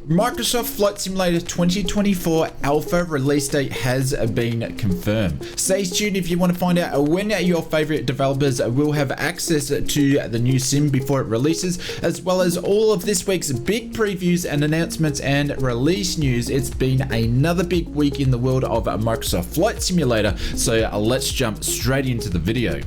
Microsoft Flight Simulator 2024 alpha release date has been confirmed. Stay tuned if you want to find out when your favorite developers will have access to the new sim before it releases, as well as all of this week's big previews and announcements and release news. It's been another big week in the world of Microsoft Flight Simulator, so let's jump straight into the video.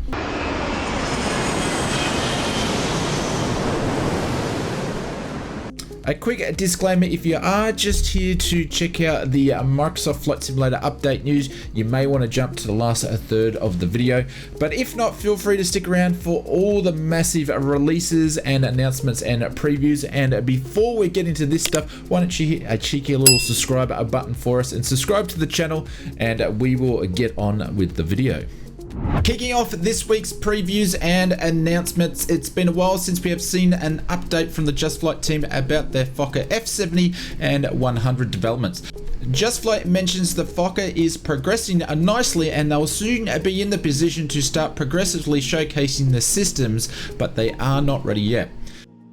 A quick disclaimer, if you are just here to check out the Microsoft Flight Simulator update news, you may want to jump to the last third of the video. But if not, feel free to stick around for all the massive releases and announcements and previews. And before we get into this stuff, why don't you hit a cheeky little subscribe button for us and subscribe to the channel, and we will get on with the video. Kicking off this week's previews and announcements, it's been a while since we have seen an update from the Just Flight team about their Fokker F70 and 100 developments. Just Flight mentions the Fokker is progressing nicely and they'll soon be in the position to start progressively showcasing the systems, but they are not ready yet.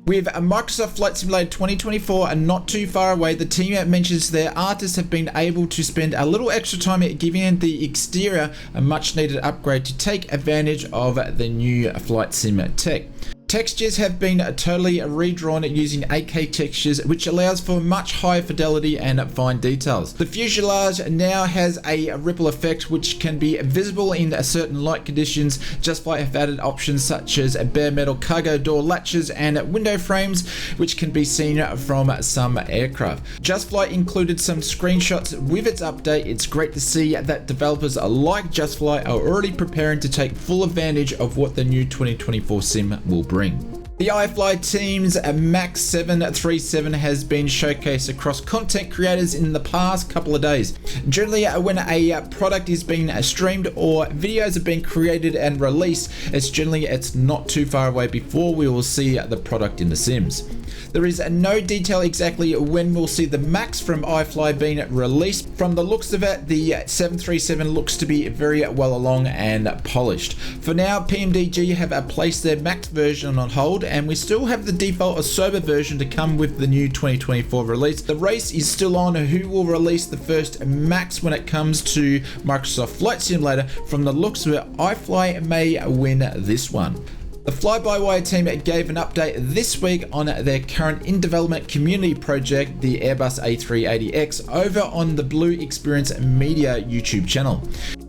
With Microsoft Flight Simulator 2024 and not too far away, the team mentions their artists have been able to spend a little extra time giving the exterior a much needed upgrade to take advantage of the new flight sim tech. Textures have been totally redrawn using 8K textures, which allows for much higher fidelity and fine details. The fuselage now has a ripple effect which can be visible in certain light conditions. Just Flight have added options such as bare metal cargo door latches and window frames, which can be seen from some aircraft. Just Flight included some screenshots with its update. It's great to see that developers like Just Flight are already preparing to take full advantage of what the new 2024 sim will bring. The iFly team's MAX 737 has been showcased across content creators in the past couple of days. Generally, when a product is being streamed or videos are being created and released, it's not too far away before we will see the product in the sims. There is no detail exactly when we'll see the MAX from iFly being released. From the looks of it, the 737 looks to be very well along and polished. For now, PMDG have placed their MAX version on hold, and we still have the default Asoba version to come with the new 2024 release. The race is still on who will release the first MAX when it comes to Microsoft Flight Simulator. From the looks of it, iFly may win this one. The Fly-by-Wire team gave an update this week on their current in-development community project, the Airbus A380X, over on the Blue Experience Media YouTube channel.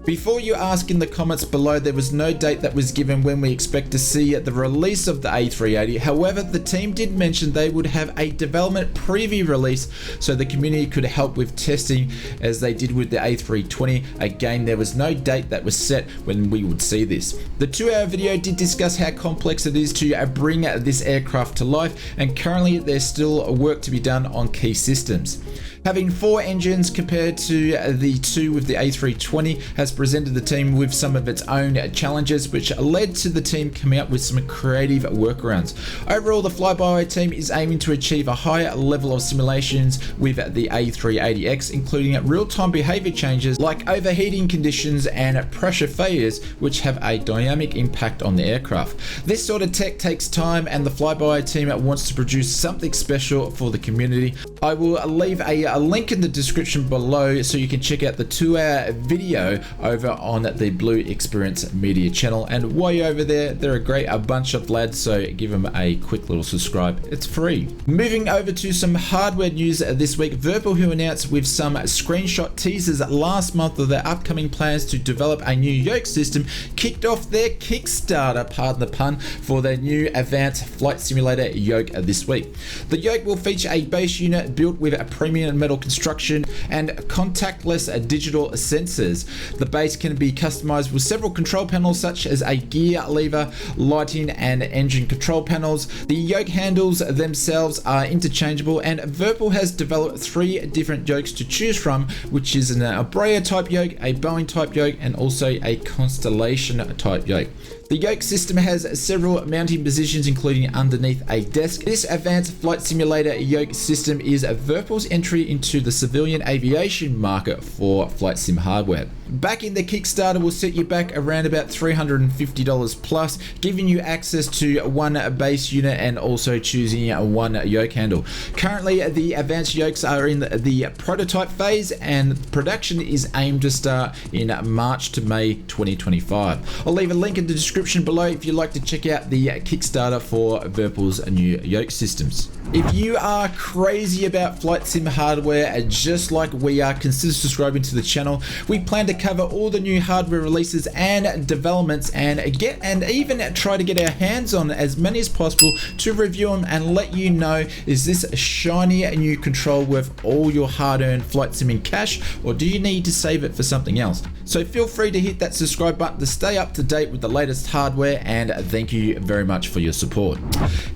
Before you ask in the comments below, there was no date that was given when we expect to see the release of the A380. However, the team did mention they would have a development preview release so the community could help with testing as they did with the A320. Again, there was no date that was set when we would see this. The 2-hour video did discuss how complex it is to bring this aircraft to life, and currently there's still work to be done on key systems. Having 4 engines compared to the 2 with the A320 has presented the team with some of its own challenges, which led to the team coming up with some creative workarounds. Overall, the Fly-by-Wire team is aiming to achieve a higher level of simulations with the A380X, including real-time behavior changes like overheating conditions and pressure failures, which have a dynamic impact on the aircraft. This sort of tech takes time, and the Fly-by-Wire team wants to produce something special for the community. I will leave a link in the description below so you can check out the 2-hour video over on the Blue Experience Media channel. And while you're over there, they're a bunch of lads, so give them a quick little subscribe. It's free. Moving over to some hardware news this week, Virpil, who announced with some screenshot teasers last month of their upcoming plans to develop a new yoke system, kicked off their Kickstarter, pardon the pun, for their new Advanced Flight Simulator yoke this week. The yoke will feature a base unit built with a premium metal construction and contactless digital sensors. The base can be customized with several control panels such as a gear lever, lighting and engine control panels. The yoke handles themselves are interchangeable, and Virpil has developed 3 different yokes to choose from, which is an Embraer type yoke, a Boeing type yoke, and also a Constellation type yoke. The The yoke system has several mounting positions, including underneath a desk. This advanced flight simulator yoke system is Virpil's entry into the civilian aviation market for flight sim hardware. Backing the Kickstarter will set you back around about $350 plus, giving you access to one base unit and also choosing one yoke handle. Currently, the advanced yokes are in the prototype phase, and production is aimed to start in March to May 2025. I'll leave a link in the description below if you'd like to check out the Kickstarter for Virpil's new yoke systems. If you are crazy about flight sim hardware just like we are, consider subscribing to the channel. We plan to cover all the new hardware releases and developments and even try to get our hands on as many as possible to review them and let you know, is this shiny new control worth all your hard-earned flight simming cash, or do you need to save it for something else? So feel free to hit that subscribe button to stay up to date with the latest hardware, and thank you very much for your support.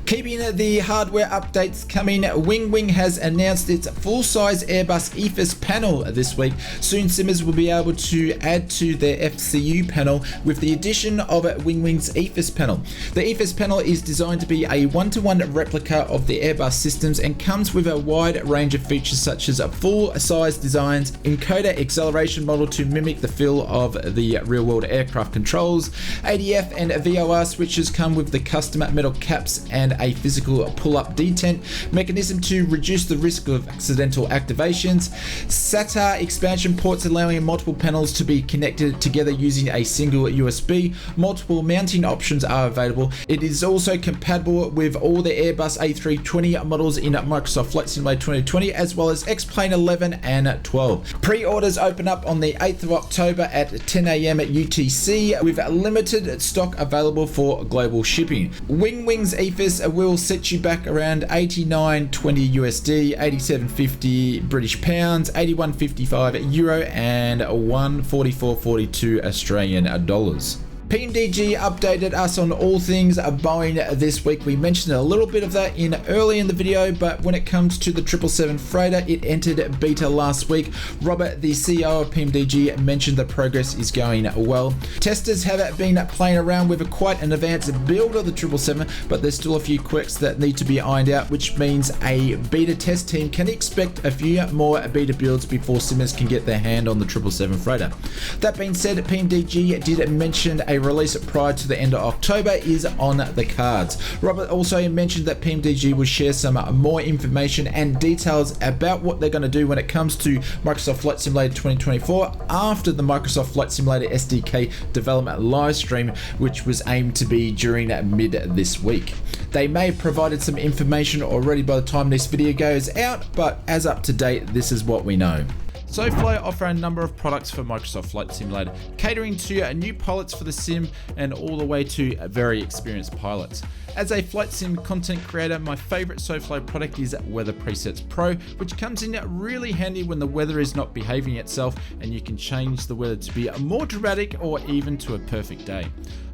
Keeping the hardware updates coming, Wing has announced its full-size Airbus EFIS panel this week. Soon simmers will be able to add to their FCU panel with the addition of Wing's EFIS panel. The EFIS panel is designed to be a one-to-one replica of the Airbus systems and comes with a wide range of features such as full-size designs, encoder acceleration model to mimic the feel of the real-world aircraft controls, ADF and VOR switches come with the custom metal caps and a physical pull-up detent mechanism to reduce the risk of accidental activations, SATA expansion ports allowing multiple panels to be connected together using a single USB. Multiple mounting options are available. It is also compatible with all the Airbus A320 models in Microsoft Flight Simulator 2020, as well as X-Plane 11 and 12. Pre-orders open up on the 8th of October at 10 AM at UTC, with limited stock available for global shipping. Wing's EFIS will set you back around $89.20 USD, 87.50 British pounds, 81.55 euro, and 144.42 Australian dollars. PMDG updated us on all things Boeing this week. We mentioned a little bit of that early in the video, but when it comes to the 777 freighter, it entered beta last week. Robert, the CEO of PMDG, mentioned the progress is going well. Testers have been playing around with quite an advanced build of the 777, but there's still a few quirks that need to be ironed out, which means a beta test team can expect a few more beta builds before simmers can get their hand on the 777 freighter. That being said, PMDG did mention a release prior to the end of October is on the cards. Robert also mentioned that PMDG will share some more information and details about what they're going to do when it comes to Microsoft Flight Simulator 2024 after the Microsoft Flight Simulator SDK development live stream, which was aimed to be during mid this week. They may have provided some information already by the time this video goes out, but as up to date, this is what we know. SoFly offer a number of products for Microsoft Flight Simulator, catering to new pilots for the sim and all the way to very experienced pilots. As a flight sim content creator, my favorite SoFly product is Weather Presets Pro, which comes in really handy when the weather is not behaving itself and you can change the weather to be more dramatic or even to a perfect day.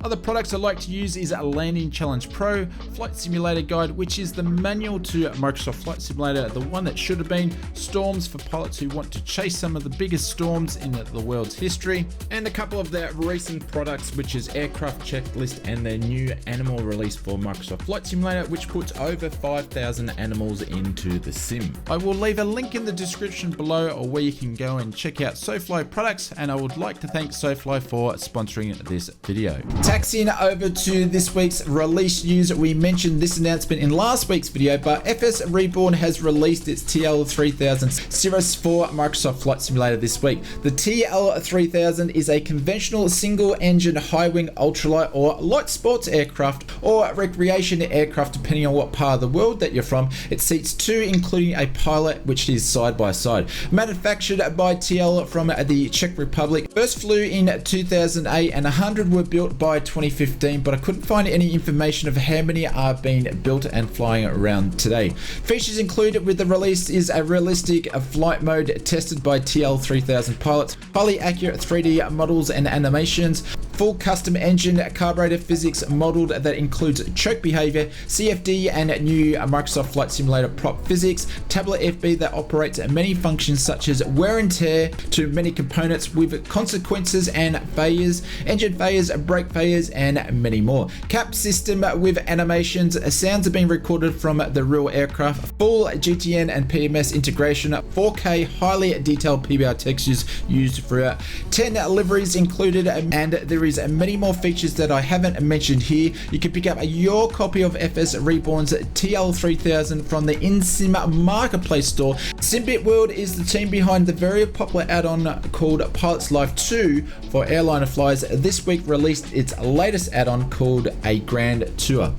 Other products I like to use is Landing Challenge Pro, Flight Simulator Guide, which is the manual to Microsoft Flight Simulator, the one that should have been, Storms for pilots who want to chase some of the biggest storms in the world's history, and a couple of their recent products, which is Aircraft Checklist and their new animal release for Microsoft Flight Simulator, which puts over 5,000 animals into the sim. I will leave a link in the description below or where you can go and check out SoFly products, and I would like to thank SoFly for sponsoring this video. Taxiing over to this week's release news, we mentioned this announcement in last week's video, but FS Reborn has released its TL3000 Cirrus for Microsoft Flight Simulator this week. The TL3000 is a conventional single-engine high-wing ultralight or light sports aircraft or recreation aircraft, depending on what part of the world that you're from. It seats two, including a pilot, which is side by side. Manufactured by TL from the Czech Republic. First flew in 2008 and 100 were built by 2015, but I couldn't find any information of how many are being built and flying around today. Features included with the release is a realistic flight mode tested by TL3000 pilots, highly accurate 3D models and animations, full custom engine carburetor physics modeled that includes choke behavior, CFD, and new Microsoft Flight Simulator prop physics, tablet FB that operates many functions such as wear and tear to many components with consequences and failures, engine failures, brake failures, and many more. Cap system with animations, sounds are being recorded from the real aircraft, full GTN and PMS integration, 4K highly detailed PBR textures used throughout, 10 liveries included, and there is many more features that I haven't mentioned here. You can pick up your copy of FS Reborn's TL3000 from the InSim Marketplace store. Simbit World is the team behind the very popular add-on called Pilot's Life 2 for airliner flyers. This week released its latest add-on called A Grand Tour.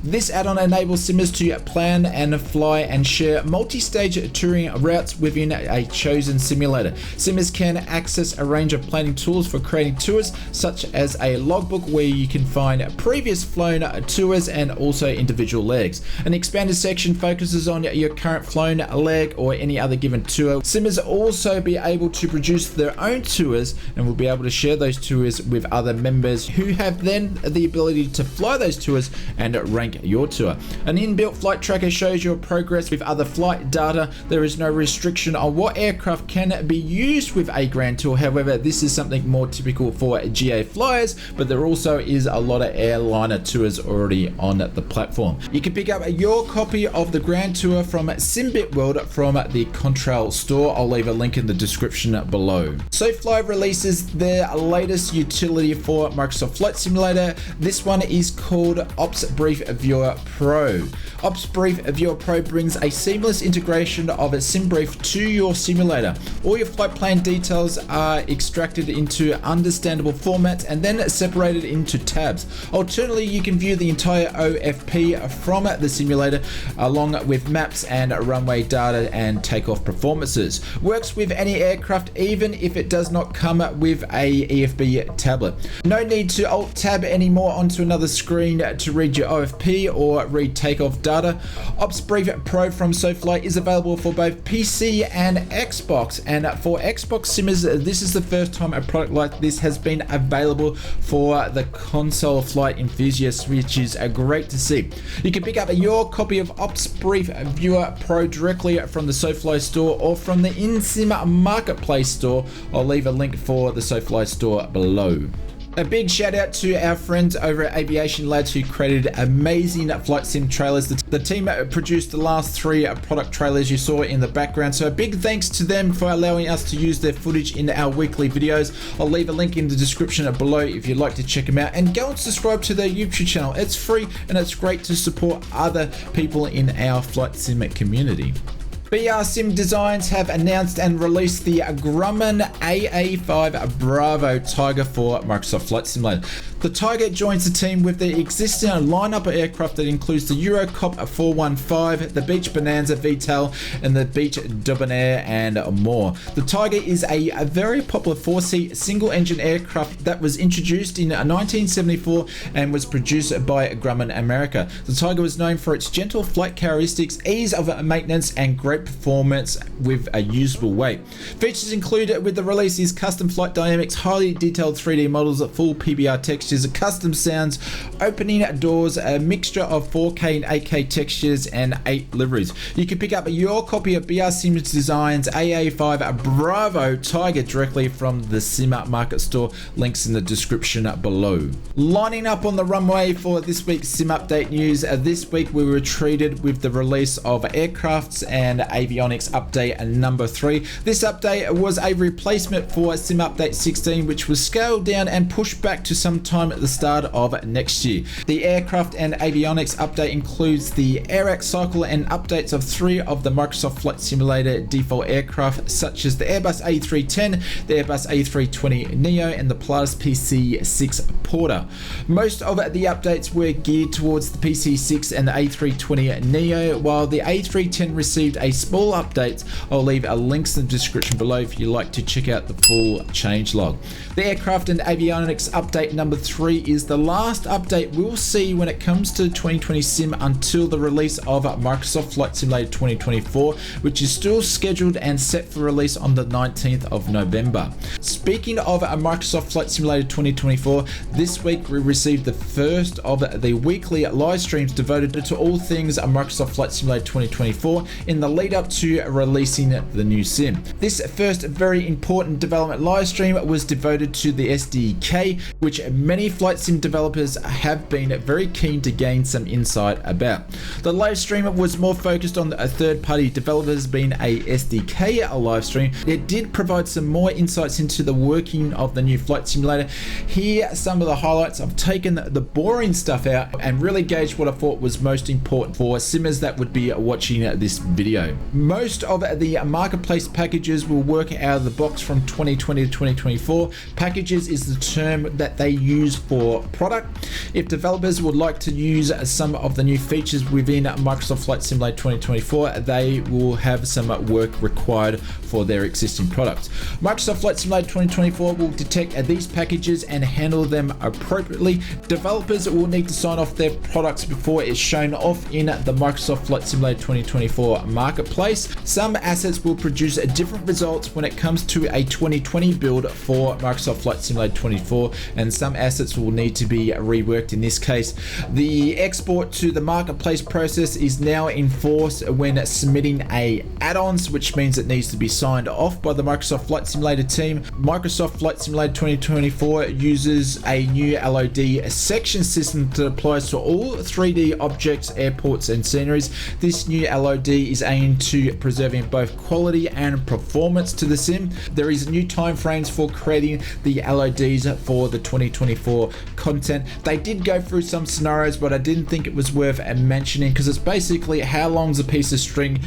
This add-on enables simmers to plan and fly and share multi-stage touring routes within a chosen simulator. Simmers can access a range of planning tools for creating tours, such as a logbook where you can find previous flown tours and also individual legs. An expanded section focuses on your current flown leg or any other given tour. Simmers also be able to produce their own tours and will be able to share those tours with other members who have then the ability to fly those tours and rank your tour. An inbuilt flight tracker shows your progress with other flight data. There is no restriction on what aircraft can be used with a Grand Tour. However, this is something more typical for GA flyers, but there also is a lot of airliner tours already on the platform. You can pick up your copy of the Grand Tour from Simbit World from the Contrail store. I'll leave a link in the description below. SoFly releases their latest utility for Microsoft Flight Simulator. This one is called Ops Brief Viewer Pro. Ops Brief Viewer Pro brings a seamless integration of a SimBrief to your simulator. All your flight plan details are extracted into understandable formats and then separated into tabs. Alternatively, you can view the entire OFP from the simulator along with maps and runway data and takeoff performances. Works with any aircraft even if it does not come with a EFB tablet. No need to alt tab anymore onto another screen to read your OFP or read takeoff data. Ops Brief Pro from SoFly is available for both PC and Xbox, and for Xbox simmers, this is the first time a product like this has been available for the console flight enthusiasts, which is great to see. You can pick up your copy of Ops Brief Viewer Pro directly from the SoFly store or from the InSim Marketplace store. I'll leave a link for the SoFly store below. A big shout out to our friends over at Aviation Lads who created amazing flight sim trailers. The team produced the last 3 product trailers you saw in the background, so a big thanks to them for allowing us to use their footage in our weekly videos. I'll leave a link in the description below if you'd like to check them out, and go and subscribe to their YouTube channel. It's free and it's great to support other people in our flight sim community. BR Sim Designs have announced and released the Grumman AA5 Bravo Tiger for Microsoft Flight Simulator. The Tiger joins the team with the existing lineup of aircraft that includes the Eurocop 415, the Beech Bonanza VTOL, and the Beech Debonair, and more. The Tiger is a very popular 4-seat single-engine aircraft that was introduced in 1974 and was produced by Grumman America. The Tiger was known for its gentle flight characteristics, ease of maintenance, and great performance with a usable weight. Features included with the release is custom flight dynamics, highly detailed 3D models, full PBR textures, custom sounds, opening doors, a mixture of 4K and 8K textures, and 8 liveries. You can pick up your copy of BR Sim Designs AA5 Bravo Tiger directly from the Sim Market store. Links in the description below. Lining up on the runway for this week's Sim Update news. This week we were treated with the release of Aircrafts and Avionics Update number 3. This update was a replacement for Sim Update 16, which was scaled down and pushed back to sometime at the start of next year. The Aircraft and Avionics Update includes the AirAct cycle and updates of 3 of the Microsoft Flight Simulator default aircraft, such as the Airbus A310, the Airbus A320neo, and the Pilatus PC6 Porter. Most of the updates were geared towards the PC6 and the A320neo, while the A310 received a small update. I'll leave links in the description below if you'd like to check out the full changelog. The Aircraft and Avionics Update number 3 3 is the last update we'll see when it comes to 2020 sim until the release of Microsoft Flight Simulator 2024, which is still scheduled and set for release on the 19th of November. Speaking of Microsoft Flight Simulator 2024, this week we received the first of the weekly live streams devoted to all things Microsoft Flight Simulator 2024 in the lead up to releasing the new sim. This first very important development live stream was devoted to the SDK, which many flight sim developers have been very keen to gain some insight about. The live stream was more focused on third-party developers being a SDK live stream. It did provide some more insights into the working of the new flight simulator. Here are some of the highlights. I've taken the boring stuff out and really gauged what I thought was most important for simmers that would be watching this video. Most of the marketplace packages will work out of the box from 2020 to 2024. Packages is the term that they use for product. If developers would like to use some of the new features within Microsoft Flight Simulator 2024, they will have some work required for their existing products. Microsoft Flight Simulator 2024 will detect these packages and handle them appropriately. Developers will need to sign off their products before it's shown off in the Microsoft Flight Simulator 2024 marketplace. Some assets will produce different results when it comes to a 2020 build for Microsoft Flight Simulator 24, and some assets will need to be reworked. In this case, the export to the marketplace process is now in force when submitting add-ons, which means it needs to be signed off by the Microsoft Flight Simulator team. Microsoft Flight Simulator 2024 uses a new LOD section system that applies to all 3D objects, airports, and sceneries. This new LOD is aimed to preserving both quality and performance to the sim. There is new timeframes for creating the LODs for the 2024 content. They did go through some scenarios, but I didn't think it was worth mentioning because it's basically how long's a piece of string,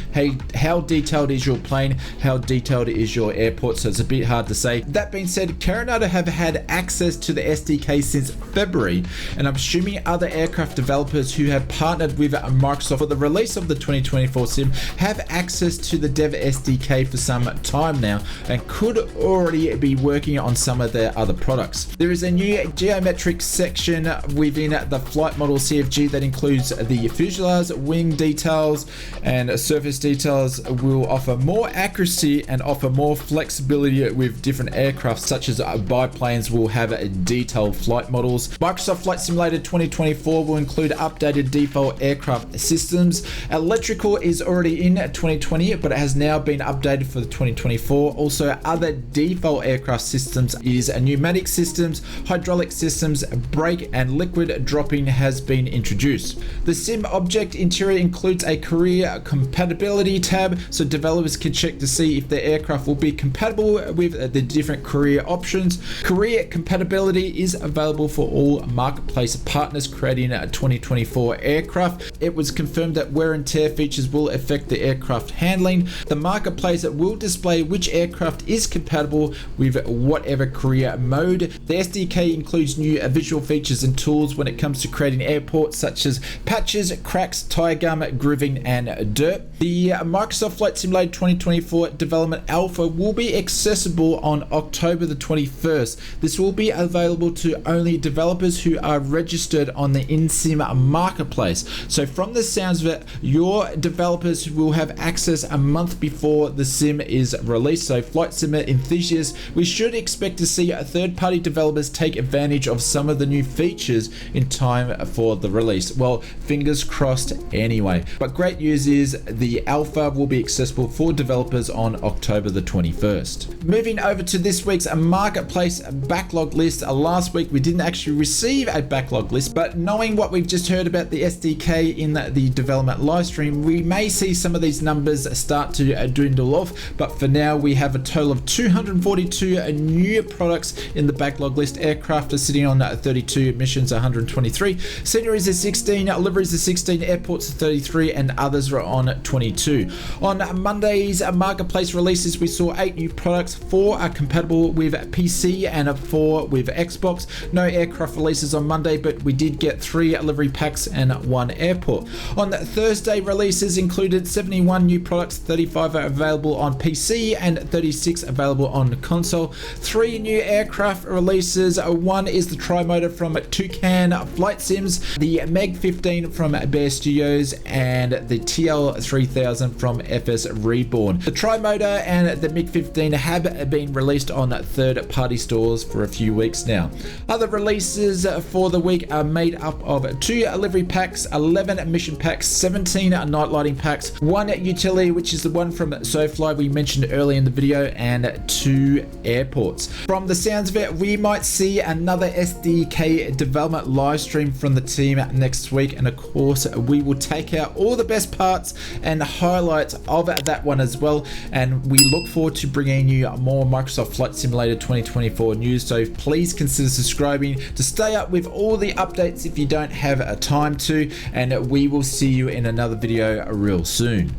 how detailed is your plane, how detailed is your airport, so it's a bit hard to say. That being said, Carinata have had access to the SDK since February, and I'm assuming other aircraft developers who have partnered with Microsoft for the release of the 2024 sim have access to the Dev SDK for some time now and could already be working on some of their other products. There is a new geometric section within the flight model CFG that includes the fuselage, wing details, and surface details. Will offer more accuracy and offer more flexibility with different aircraft, such as biplanes will have detailed flight models. Microsoft Flight Simulator 2024 will include updated default aircraft systems. Electrical is already in 2020, but it has now been updated for the 2024. Also, other default aircraft systems is pneumatic systems, hydraulic systems, brake and liquid dropping has been introduced. The sim object interior includes a career compatibility tab, so developers can check to see if the aircraft will be compatible with the different career options. Career compatibility is available for all marketplace partners creating a 2024 aircraft. It was confirmed that wear and tear features will affect the aircraft handling. The marketplace will display which aircraft is compatible with whatever career mode. The SDK includes new visual features and tools when it comes to creating airports, such as patches, cracks, tire gum, grooving, and dirt. The Microsoft Flight Simulator 2024 Development Alpha will be accessible on October the 21st. This will be available to only developers who are registered on the InSim marketplace. So from the sounds of it, your developers will have access a month before the sim is released. So flight sim enthusiasts, we should expect to see third-party developers take advantage of some of the new features in time for the release. Well, fingers crossed anyway. But great news is the alpha will be accessible for developers on October the 21st. Moving over to this week's marketplace backlog list. Last week we didn't actually receive a backlog list, but knowing what we've just heard about the SDK in the development live stream, we may see some of these numbers start to dwindle off. But for now, we have a total of 242 new products in the backlog list. Aircraft are sitting on 32, missions 123, sceneries are 16, liveries are 16, airports are 33, and others are on 22. On Monday's marketplace releases, we saw 8 new products. 4 are compatible with PC and 4 with Xbox. No aircraft releases on Monday, but we did get 3 livery packs and 1 airport. On Thursday, releases included 71 new products. 35 are available on PC and 36 available on console. 3 new aircraft releases. 1 is the Tri-Motor from Toucan Flight Sims, the Meg 15 from Bear Studios, and the TL3000 from FS Reborn. The Tri-Motor and the MiG 15 have been released on third-party stores for a few weeks now. Other releases for the week are made up of 2 livery packs, 11 mission packs, 17 night lighting packs, 1 utility, which is the one from SoFly we mentioned earlier in the video, and 2 airports. From the sounds of it, we might see another SDK development live stream from the team next week, and of course we will take out all the best parts and highlights of that one as well, and we look forward to bringing you more Microsoft Flight Simulator 2024 news. So please consider subscribing to stay up with all the updates if you don't have a time to, and we will see you in another video real soon.